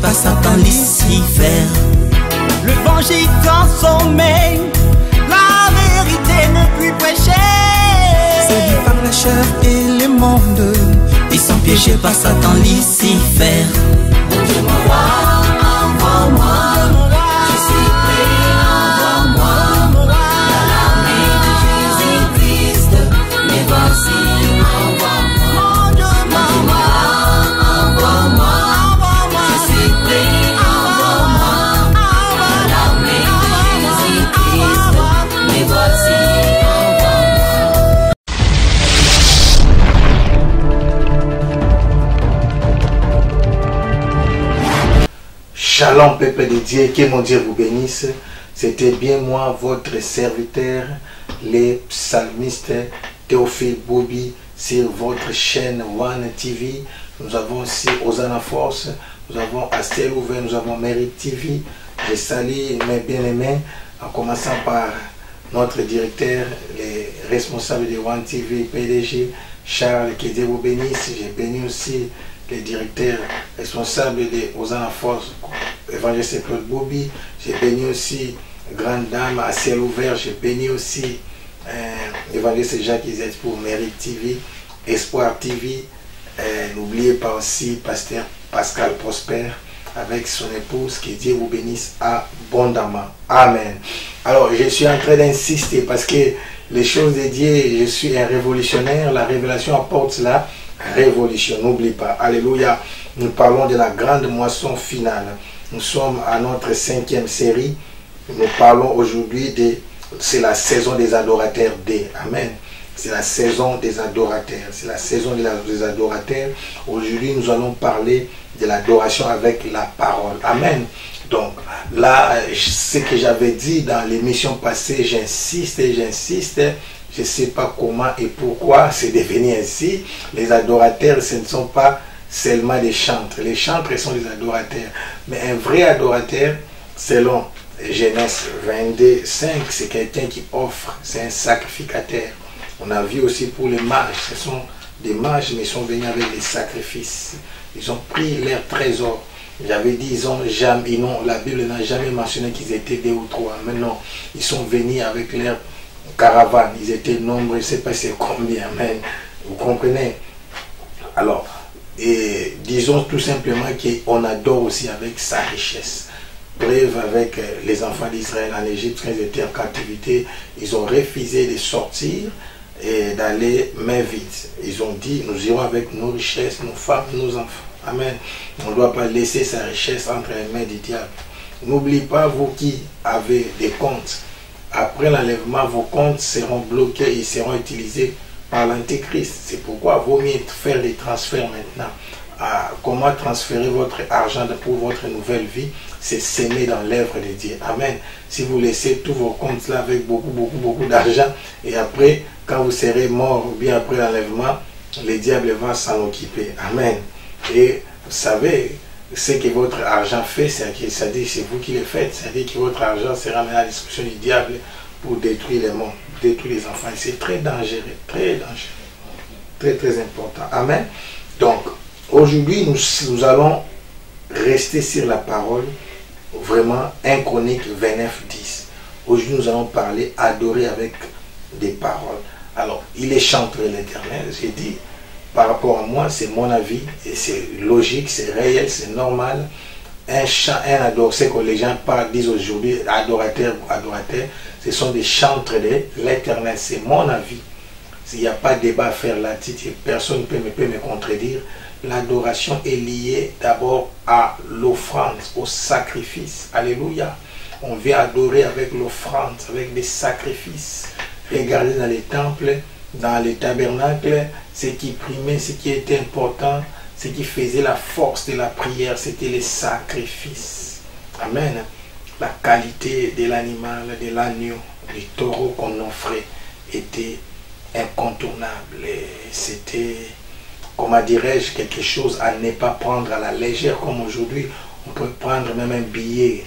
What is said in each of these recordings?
par Satan Lucifer. L'évangile dans sommeil, la vérité ne plus prêcher. Séduit par la chair et le monde, ils sont piégés par Satan Lucifer. Mon Dieu envoie-moi, je suis prêt, envoie-moi, dans l'armée de Jésus-Christ, me voici, envoie-moi. Mon Dieu envoie-moi, je suis prêt, envoie-moi, dans l'armée de Jésus-Christ, me voici, Shalom peuple de Dieu, que mon Dieu vous bénisse. C'était bien moi, votre serviteur, les psalmistes Théophile Bobby sur votre chaîne One TV. Nous avons aussi Hosanna Force, nous avons à ciel ouvert, nous avons Mérite TV. Je salue mes bien-aimés en commençant par notre directeur, les responsables de One TV, PDG, Charles, que Dieu vous bénisse. J'ai béni aussi les directeurs responsables de Hosanna Force, évangéliste Claude Bobby. J'ai béni aussi Grande Dame à ciel ouvert. J'ai béni aussi évangéliste Jacques Izette pour Mérite TV, Espoir TV. N'oubliez pas aussi Pasteur Pascal Prosper avec son épouse. Que Dieu vous bénisse abondamment. Amen. Alors, je suis en train d'insister parce que les choses de Dieu, je suis un révolutionnaire. La révélation apporte cela. Révolution, n'oublie pas. Alléluia. Nous parlons de la grande moisson finale. Nous sommes à notre 5e série. Nous parlons aujourd'hui de... C'est la saison des adorateurs D. Amen. C'est la saison des adorateurs. C'est la saison des adorateurs. Aujourd'hui, nous allons parler de l'adoration avec la parole. Amen. Donc, là, ce que j'avais dit dans l'émission passée, j'insiste et j'insiste. Je ne sais pas comment et pourquoi c'est devenu ainsi. Les adorateurs, ce ne sont pas seulement des chantres. Les chantres sont des adorateurs. Mais un vrai adorateur, selon Genèse 22, 5, c'est quelqu'un qui offre. C'est un sacrificateur. On a vu aussi pour les mages. Ce sont des mages, mais ils sont venus avec des sacrifices. Ils ont pris leur trésor. J'avais dit, la Bible n'a jamais mentionné qu'ils étaient 2 ou 3. Maintenant, ils sont venus avec leur caravane, ils étaient nombreux, je ne sais pas c'est combien, mais vous comprenez. Alors, et disons tout simplement qu'on adore aussi avec sa richesse. Preuve avec les enfants d'Israël en Égypte, quand ils étaient en captivité, ils ont refusé de sortir et d'aller main vide. Ils ont dit, nous irons avec nos richesses, nos femmes, nos enfants. Amen. On ne doit pas laisser sa richesse entre les mains du diable. N'oubliez pas, vous qui avez des comptes, après l'enlèvement, vos comptes seront bloqués et seront utilisés par l'Antéchrist. C'est pourquoi il vaut mieux faire des transferts maintenant. Comment transférer votre argent pour votre nouvelle vie? C'est s'aimer dans l'œuvre de Dieu. Amen. Si vous laissez tous vos comptes là avec beaucoup d'argent, et après, quand vous serez mort ou bien après l'enlèvement, le diable va s'en occuper. Amen. Et vous savez, ce que votre argent fait, c'est-à-dire c'est vous qui le faites, c'est-à-dire que votre argent sera mis à la disposition du diable pour détruire les mondes, détruire les enfants. C'est très dangereux, très important. Amen. Donc, aujourd'hui, nous allons rester sur la parole, vraiment 1 Chronique 29, 10. Aujourd'hui, nous allons parler, adorer avec des paroles. Alors, il est chanté l'Éternel, j'ai dit, par rapport à moi, c'est mon avis, et c'est logique, c'est réel, c'est normal. Un chant, un adorateur, c'est que les gens disent aujourd'hui, adorateur, ce sont des chantres de l'Éternel, c'est mon avis. Il n'y a pas de débat à faire là-dessus, personne ne peut me contredire. L'adoration est liée d'abord à l'offrande, au sacrifice. Alléluia. On vient adorer avec l'offrande, avec des sacrifices. Regardez dans les temples, dans les tabernacles, ce qui primait, ce qui était important, ce qui faisait la force de la prière, c'était les sacrifices. Amen. La qualité de l'animal, de l'agneau, du taureau qu'on offrait était incontournable. C'était, comment dirais-je, quelque chose à ne pas prendre à la légère, comme aujourd'hui, on peut prendre même un billet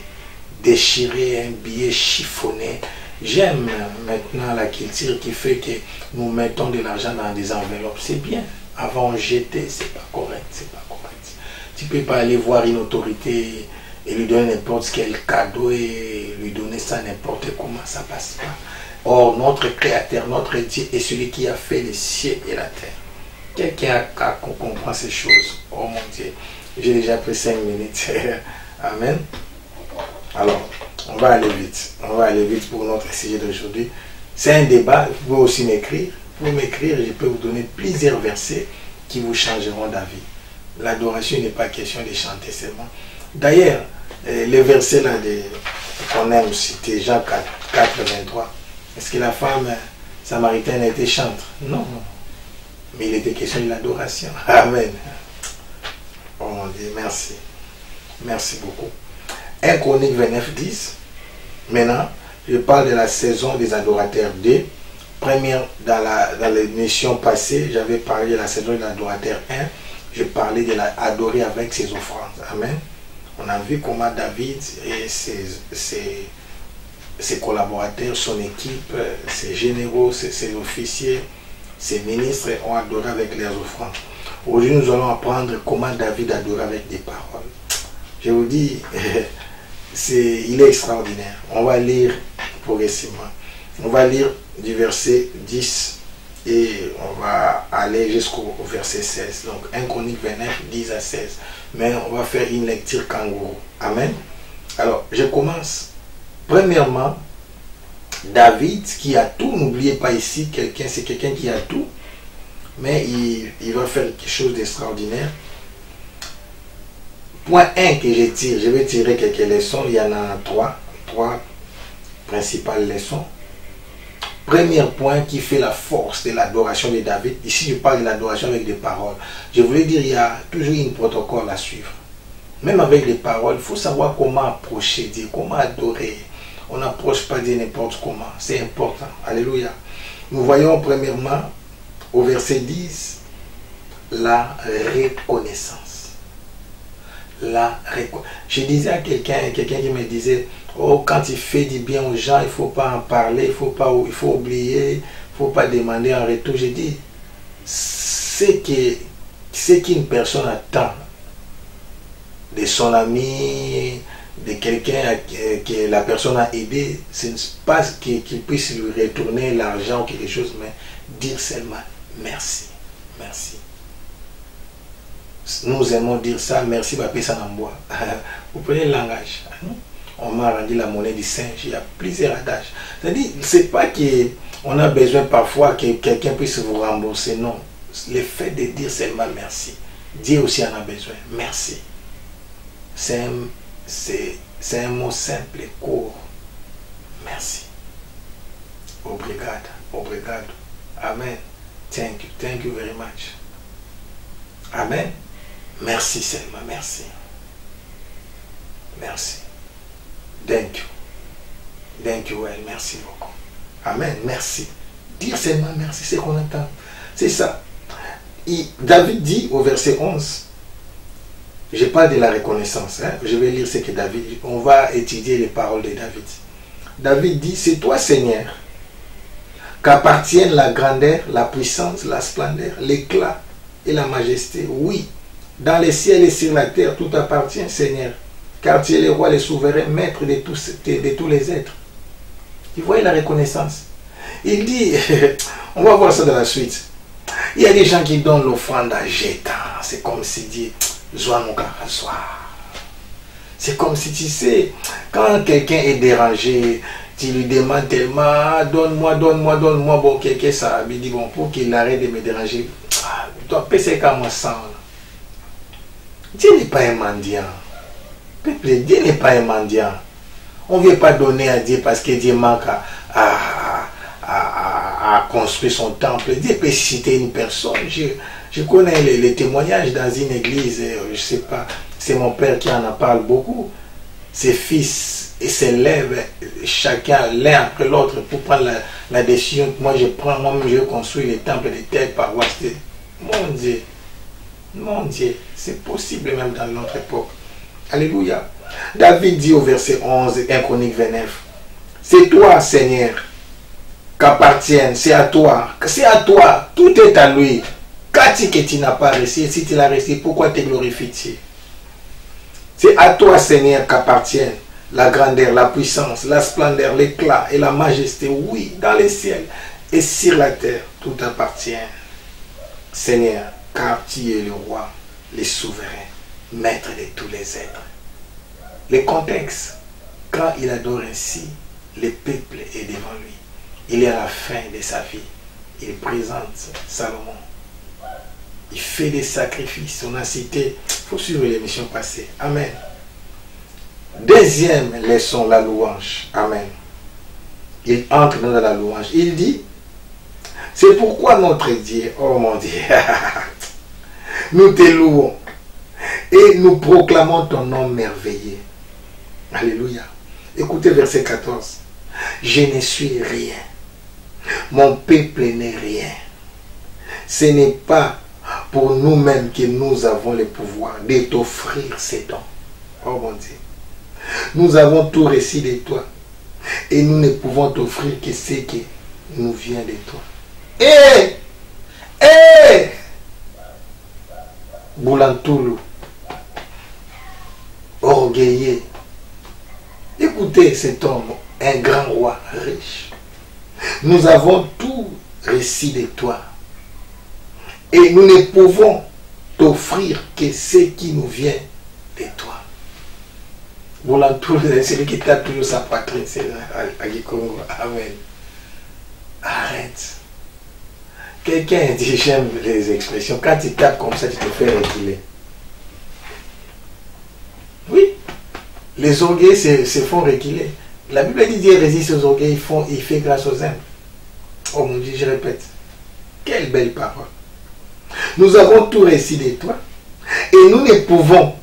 déchiré, un billet chiffonné. J'aime maintenant la culture qui fait que nous mettons de l'argent dans des enveloppes. C'est bien. Avant, on jetait, c'est pas correct, c'est pas correct. Tu ne peux pas aller voir une autorité et lui donner n'importe quel cadeau et lui donner ça n'importe comment, ça passe pas. Or, notre Créateur, notre Dieu est celui qui a fait les cieux et la terre. Quelqu'un a comprend ces choses. Oh mon Dieu, j'ai déjà pris 5 minutes. Amen. Alors, on va aller vite. On va aller vite pour notre sujet d'aujourd'hui. C'est un débat, vous pouvez aussi m'écrire. Pour m'écrire, je peux vous donner plusieurs versets qui vous changeront d'avis. L'adoration n'est pas question de chanter seulement. D'ailleurs, le verset là qu'on aime citer, Jean 4, 23. Est-ce que la femme samaritaine était chantre? Non. Mais il était question de l'adoration. Amen. Oh mon Dieu, merci. Merci beaucoup. 1 Chronique 29, 10. Maintenant, je parle de la saison des adorateurs 2. Première, dans l'émission passée, j'avais parlé de la saison de l'adorateur 1. Je parlais de l'adorer avec ses offrandes. Amen. On a vu comment David et ses collaborateurs, son équipe, ses généraux, ses officiers, ses ministres ont adoré avec leurs offrandes. Aujourd'hui, nous allons apprendre comment David adorait avec des paroles. Je vous dis, il est extraordinaire. On va lire progressivement. On va lire du verset 10 et on va aller jusqu'au verset 16. Donc 1 Chronique 29, 10 à 16. Mais on va faire une lecture kangourou. Amen. Alors, je commence. Premièrement, David qui a tout, n'oubliez pas ici, c'est quelqu'un qui a tout, mais il va faire quelque chose d'extraordinaire. Point 1 que je vais tirer quelques leçons, il y en a trois principales leçons. Premier point qui fait la force de l'adoration de David, ici je parle de l'adoration avec des paroles. Je voulais dire, il y a toujours un protocole à suivre. Même avec des paroles, il faut savoir comment approcher Dieu, comment adorer. On n'approche pas Dieu n'importe comment, c'est important. Alléluia. Nous voyons premièrement au verset 10, la reconnaissance. Je disais à quelqu'un qui me disait, oh, quand il fait du bien aux gens, il ne faut pas en parler, il faut oublier, il ne faut pas demander en retour. J'ai dit, ce qu'une personne attend de son ami, de quelqu'un que la personne a aidé, ce n'est pas qu'il puisse lui retourner l'argent ou quelque chose, mais dire seulement merci, merci. Nous aimons dire ça, merci, papi, ça n'en boit. Vous prenez le langage. On m'a rendu la monnaie du singe, il y a plusieurs adages. C'est-à-dire, c'est pas qu'on a besoin parfois que quelqu'un puisse vous rembourser, non. Le fait de dire seulement merci, Dieu aussi en a besoin, merci. C'est un mot simple et court. Merci. Obrigado. Obrigado. Amen. Thank you. Thank you very much. Amen. Merci seulement. Merci. Merci. Thank you. Thank you well. Merci beaucoup. Amen. Merci. Dire seulement merci, c'est qu'on entend. C'est ça. David dit au verset 11, je parle de la reconnaissance. Hein? Je vais lire ce que David dit. On va étudier les paroles de David. David dit, c'est toi Seigneur, qu'appartiennent la grandeur, la puissance, la splendeur, l'éclat et la majesté. Oui, dans les ciels et sur la terre, tout appartient Seigneur, car tu es le roi, le souverain, maître de tous les êtres. Vous voyez la reconnaissance. Il dit, on va voir ça dans la suite. Il y a des gens qui donnent l'offrande à jetant. C'est comme si dit, c'est comme si tu sais, quand quelqu'un est dérangé, tu lui demandes tellement, donne-moi, bon, quelqu'un ça, il dit, bon, pour qu'il arrête de me déranger, tu dois passer comme moi sans. Dieu n'est pas un mendiant. Peuple, Dieu n'est pas un mendiant. On ne veut pas donner à Dieu parce que Dieu manque à construire son temple. Dieu peut citer une personne. Je connais les témoignages dans une église, je ne sais pas, c'est mon père qui en parle beaucoup. Ses fils s'élèvent chacun l'un après l'autre pour prendre la décision. Moi je construis les temples de telle paroisse. Mon Dieu, c'est possible même dans notre époque. Alléluia. David dit au verset 11, 1 Chronique 29, c'est toi Seigneur qu'appartiennent, c'est à toi, tout est à lui. Quand que tu n'as pas réussi, si tu l'as réussi, pourquoi te glorifies-tu? C'est à toi, Seigneur, qu'appartiennent la grandeur, la puissance, la splendeur, l'éclat et la majesté. Oui, dans les ciels et sur la terre, tout appartient. Seigneur, car tu es le roi, le souverain, maître de tous les êtres. Le contexte, quand il adore ainsi, le peuple est devant lui. Il est à la fin de sa vie. Il présente Salomon. Il fait des sacrifices. On a cité, il faut suivre l'émission passée. Amen. Deuxième leçon, la louange. Amen. Il entre dans la louange. Il dit, c'est pourquoi notre Dieu, oh mon Dieu, nous te louons et nous proclamons ton nom merveilleux. Alléluia. Écoutez verset 14. Je ne suis rien. Mon peuple n'est rien. Ce n'est pas pour nous-mêmes que nous avons le pouvoir de t'offrir ces dons. Oh mon Dieu. Nous avons tout reçu de toi. Et nous ne pouvons t'offrir que ce qui nous vient de toi. Boulantoulou. Orgueilleux. Écoutez cet homme, un grand roi riche. Nous avons tout reçu de toi. Et nous ne pouvons t'offrir que ce qui nous vient de toi. Boulantoulou, c'est celui qui tape toujours sa poitrine. C'est à Gikongo. Amen. Arrête. Quelqu'un dit, j'aime les expressions. Quand tu tapes comme ça, tu te fais reculer. Oui. Les orgueils se font reculer. La Bible dit Dieu résiste aux orgueils, il fait grâce aux humbles. Oh mon Dieu, je répète. Quelle belle parole. Nous avons tout reçu de toi. Et nous ne pouvons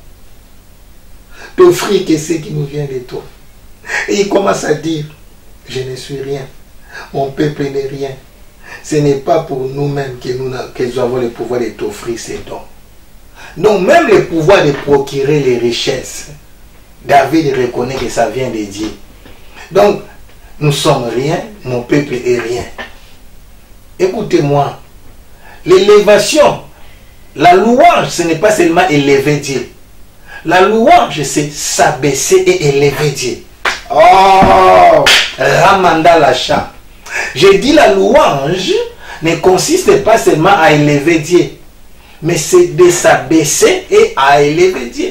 t'offrir que ce qui nous vient de toi. Et il commence à dire, je ne suis rien. Mon peuple n'est rien. Ce n'est pas pour nous-mêmes que nous avons le pouvoir de t'offrir ces dons. Donc même le pouvoir de procurer les richesses, David reconnaît que ça vient de Dieu. Donc, nous sommes rien, mon peuple est rien. Écoutez-moi, l'élévation, la louange, ce n'est pas seulement élever Dieu. La louange, c'est s'abaisser et élever Dieu. Oh, Ramanda Lacha. J'ai dit la louange ne consiste pas seulement à élever Dieu, mais c'est de s'abaisser et à élever Dieu.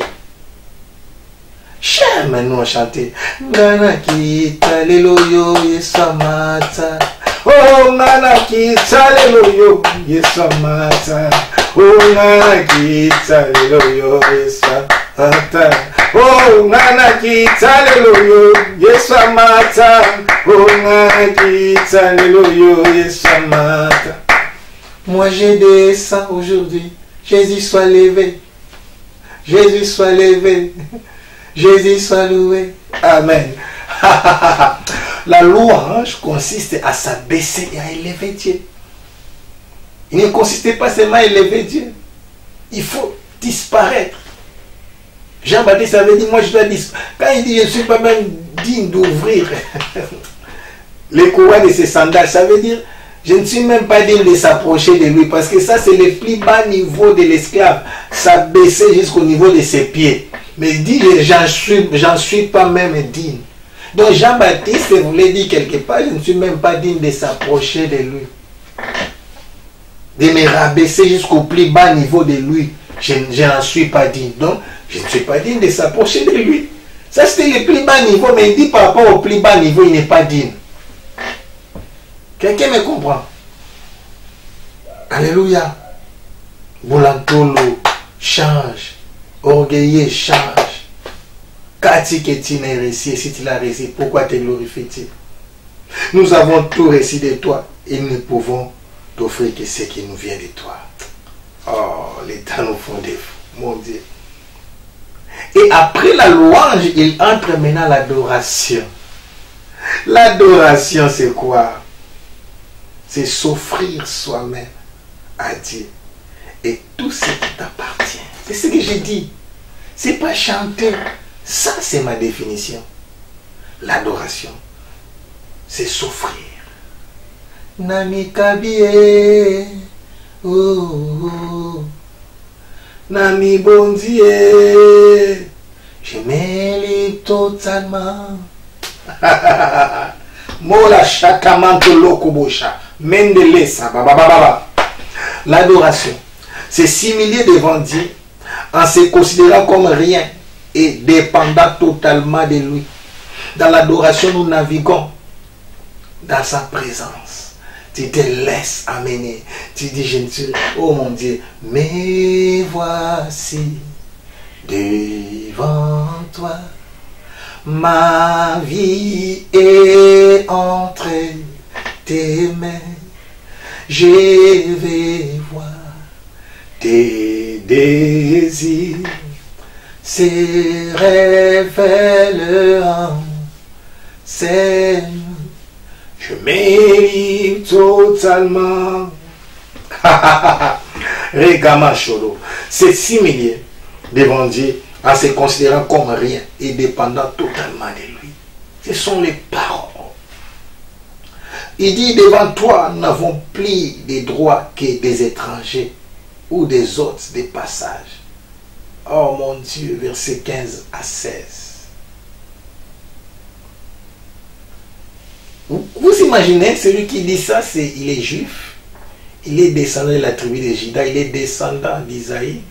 J'aime maintenant chanter. Nana kita leloyo yesamata. Oh nana kita leloyo yesamata. Oh nana kita leloyo yesamata. Oh nana kita leloyo yesamata. Oh nana kita leloyo yesamata. Moi je descends aujourd'hui. Jésus soit levé. Jésus soit levé. Jésus soit loué. Amen. La louange consiste à s'abaisser et à élever Dieu. Il ne consiste pas seulement à élever Dieu. Il faut disparaître. Jean-Baptiste avait dit, moi je dois disparaître. Quand il dit, je ne suis pas même digne d'ouvrir les courroies de ses sandales, ça veut dire, je ne suis même pas digne de s'approcher de lui. Parce que ça, c'est le plus bas niveau de l'esclave. S'abaisser jusqu'au niveau de ses pieds. Mais il dit, j'en suis pas même digne. Donc Jean-Baptiste voulait dire quelque part, je ne suis même pas digne de s'approcher de lui. De me rabaisser jusqu'au plus bas niveau de lui. Je n'en suis pas digne. Donc, je ne suis pas digne de s'approcher de lui. Ça, c'était le plus bas niveau, mais il dit par rapport au plus bas niveau, il n'est pas digne. Quelqu'un me comprend? Alléluia. Boulantolo, change. Orgueilleux, change. Kati que tu n'as réussi, si tu l'as réussi, pourquoi te glorifies-tu? Nous avons tout reçu de toi et nous ne pouvons t'offrir que ce qui nous vient de toi. Oh, les temps nous font des fous, mon Dieu. Et après la louange, il entre maintenant l'adoration. L'adoration, c'est quoi? C'est s'offrir soi-même à Dieu et tout ce qui t'appartient. C'est ce que j'ai dit. C'est pas chanter. Ça, c'est ma définition. L'adoration, c'est s'offrir. Nami kabie, oh, Nami bondie, Je me livre totalement. Mola chakamanto lokobosha. Mendelesa. L'adoration, c'est s'humilier devant Dieu en se considérant comme rien et dépendant totalement de lui. Dans l'adoration, nous naviguons dans sa présence. Tu te laisses amener. Tu dis, je ne suis, oh mon Dieu, mais voici devant toi. Ma vie est entre tes mains. Je vais voir tes désirs se révèlent en scène. Je m'élève totalement. Regamacholo. C'est s'humilier devant Dieu en se considérant comme rien et dépendant totalement de lui. Ce sont les paroles. Il dit, devant toi, nous n'avons plus des droits que des étrangers ou des hôtes des passages. Oh mon Dieu, versets 15 à 16. Vous imaginez, celui qui dit ça, il est juif. Il est descendant de la tribu de Juda. Il est descendant d'Isaïe,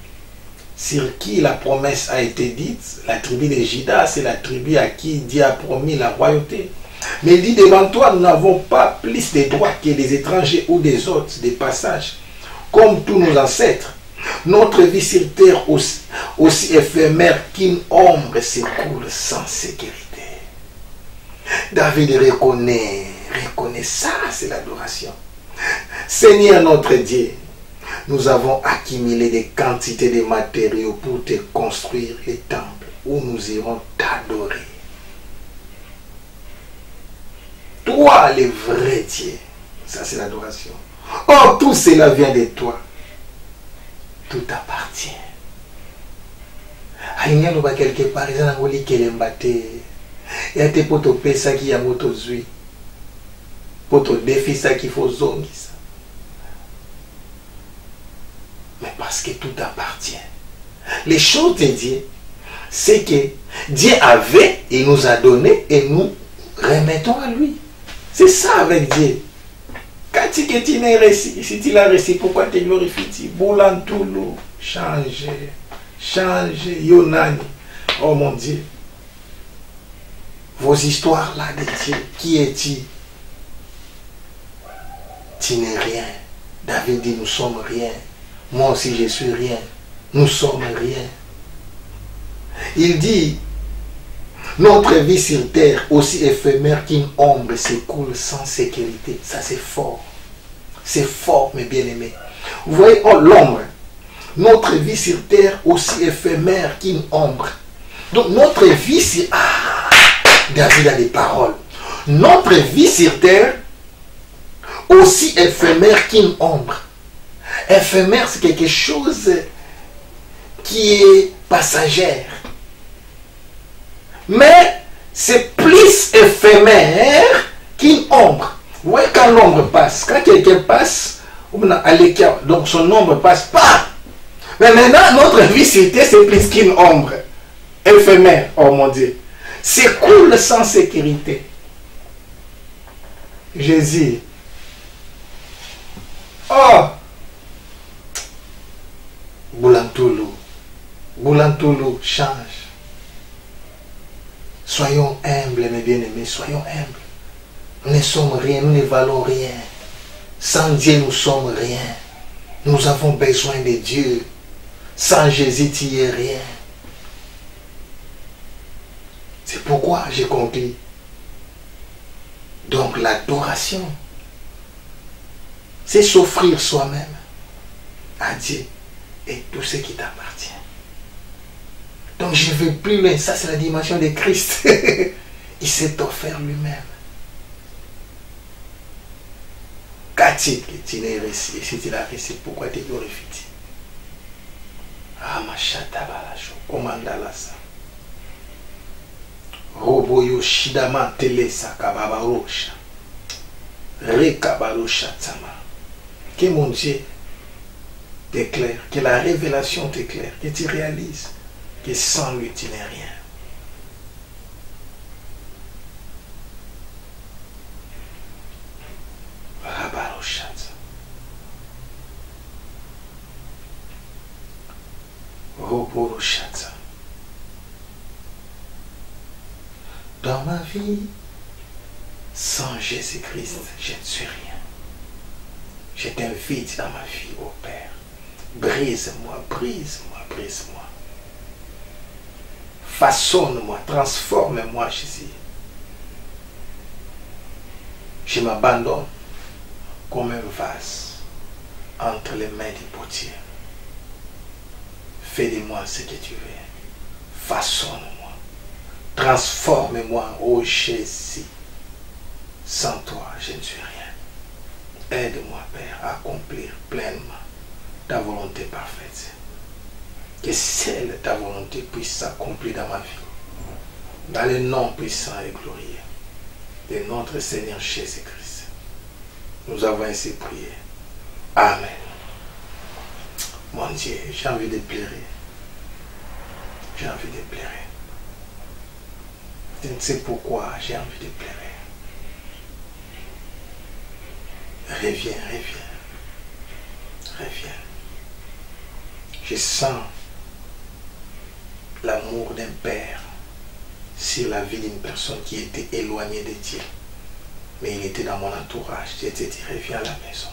sur qui la promesse a été dite. La tribu de Juda, c'est la tribu à qui Dieu a promis la royauté. Mais il dit, devant toi, nous n'avons pas plus de droits que des étrangers ou des hôtes des passages, comme tous nos ancêtres. Notre vie sur terre aussi éphémère qu'une ombre s'écoule sans sécurité. David reconnaît ça, c'est l'adoration. Seigneur notre Dieu, nous avons accumulé des quantités de matériaux pour te construire les temples où nous irons t'adorer. Toi, le vrai Dieu. Ça, c'est l'adoration. Oh, tout cela vient de toi. Tout appartient. Aïnia nous va quelque part, ils ont dit qu'elle est battée. Et à tes potes ça qui a moto zui. Poto défi ça qu'il faut zongi ça. Mais parce que tout appartient. Les choses de Dieu, c'est que Dieu avait et nous a donné et nous remettons à lui. C'est ça avec Dieu. Quand tu n'as réussi, si tu l'as réussi, pourquoi tu glorifies? Boulantoulou, changer, Yonani. Oh mon Dieu. Vos histoires là de Dieu, qui es-tu? Tu n'es rien. David dit, nous sommes rien. Moi aussi je suis rien. Nous sommes rien. Il dit, notre vie sur terre, aussi éphémère qu'une ombre, s'écoule sans sécurité. Ça c'est fort. C'est fort, mes bien-aimés. Vous voyez, oh, l'ombre. Notre vie sur terre, aussi éphémère qu'une ombre. Donc notre vie sur... Ah, David a des paroles. Notre vie sur terre, aussi éphémère qu'une ombre. Éphémère, c'est quelque chose qui est passagère. Mais c'est plus éphémère qu'une ombre. Vous voyez, quand l'ombre passe, quand quelqu'un passe, donc son ombre passe pas. Mais maintenant, notre vie sur terre, c'est plus qu'une ombre. Éphémère, oh mon Dieu. C'est cool sans sécurité. Jésus. Oh! Boulantoulou change. Soyons humbles, mes bien-aimés, soyons humbles. Nous ne sommes rien, nous ne valons rien. Sans Dieu, nous sommes rien. Nous avons besoin de Dieu. Sans Jésus, tu n'es rien. C'est pourquoi j'ai conclu. Donc l'adoration, c'est s'offrir soi-même à Dieu et tout ce qui t'appartient. Donc je ne veux plus loin. Ça c'est la dimension de Christ. Il s'est offert lui-même. Qu'as-tu que tu n'as réussi? Et si tu l'as réussi, pourquoi tu glorifies? Ah ma chata balacho, commandala ça. Roboyo shidama telesa kababarosha. Rekabarosha tama. Que mon Dieu t'éclaire, que la révélation t'éclaire, que tu réalises que sans lui tu n'es rien. Goboro Chatza. Dans ma vie, sans Jésus-Christ, je ne suis rien. J'ai un vide dans ma vie, ô Père. Brise-moi, brise-moi, brise-moi. Façonne-moi, transforme-moi, Jésus. Je m'abandonne comme un vase entre les mains du potier. Fais de moi ce que tu veux. Façonne-moi. Transforme-moi, ô Jésus. Sans toi, je ne suis rien. Aide-moi, Père, à accomplir pleinement ta volonté parfaite. Que seule ta volonté puisse s'accomplir dans ma vie. Dans le nom puissant et glorieux de notre Seigneur Jésus-Christ. Nous avons ainsi prié. Amen. Mon Dieu, j'ai envie de pleurer. J'ai envie de pleurer. Je ne sais pourquoi j'ai envie de pleurer. Reviens, reviens. Reviens. Je sens l'amour d'un père sur la vie d'une personne qui était éloignée de Dieu. Mais il était dans mon entourage. Je te dis, reviens à la maison.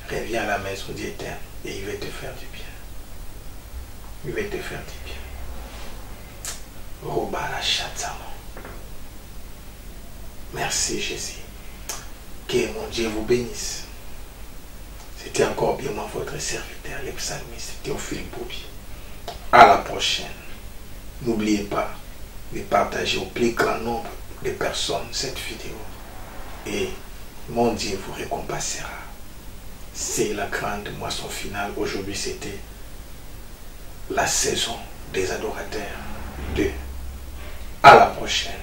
Reviens à la maison d'Éternel et il va te faire du bien. Il va te faire du bien. Robala Chatzama. Merci Jésus. Que mon Dieu vous bénisse. C'était encore bien moi, votre serviteur, le psalmiste Théophile Bobby. À la prochaine. N'oubliez pas de partager au plus grand nombre de personnes cette vidéo. Et mon Dieu vous récompensera. C'est la grande moisson finale. Aujourd'hui, c'était la saison des adorateurs 2. À la prochaine.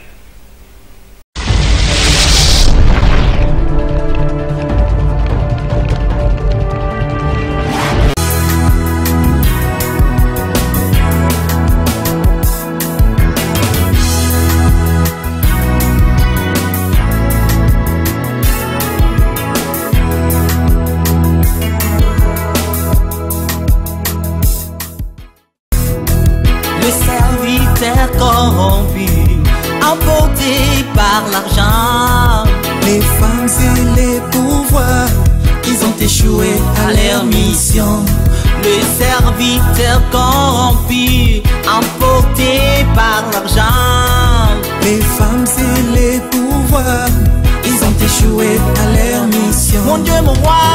Corrompu, emporté par l'argent. Les femmes et les pouvoirs, ils ont échoué à leur mission. Le serviteur corrompu, emporté par l'argent. Les femmes et les pouvoirs, ils ont échoué à leur mission. Mon Dieu, mon roi,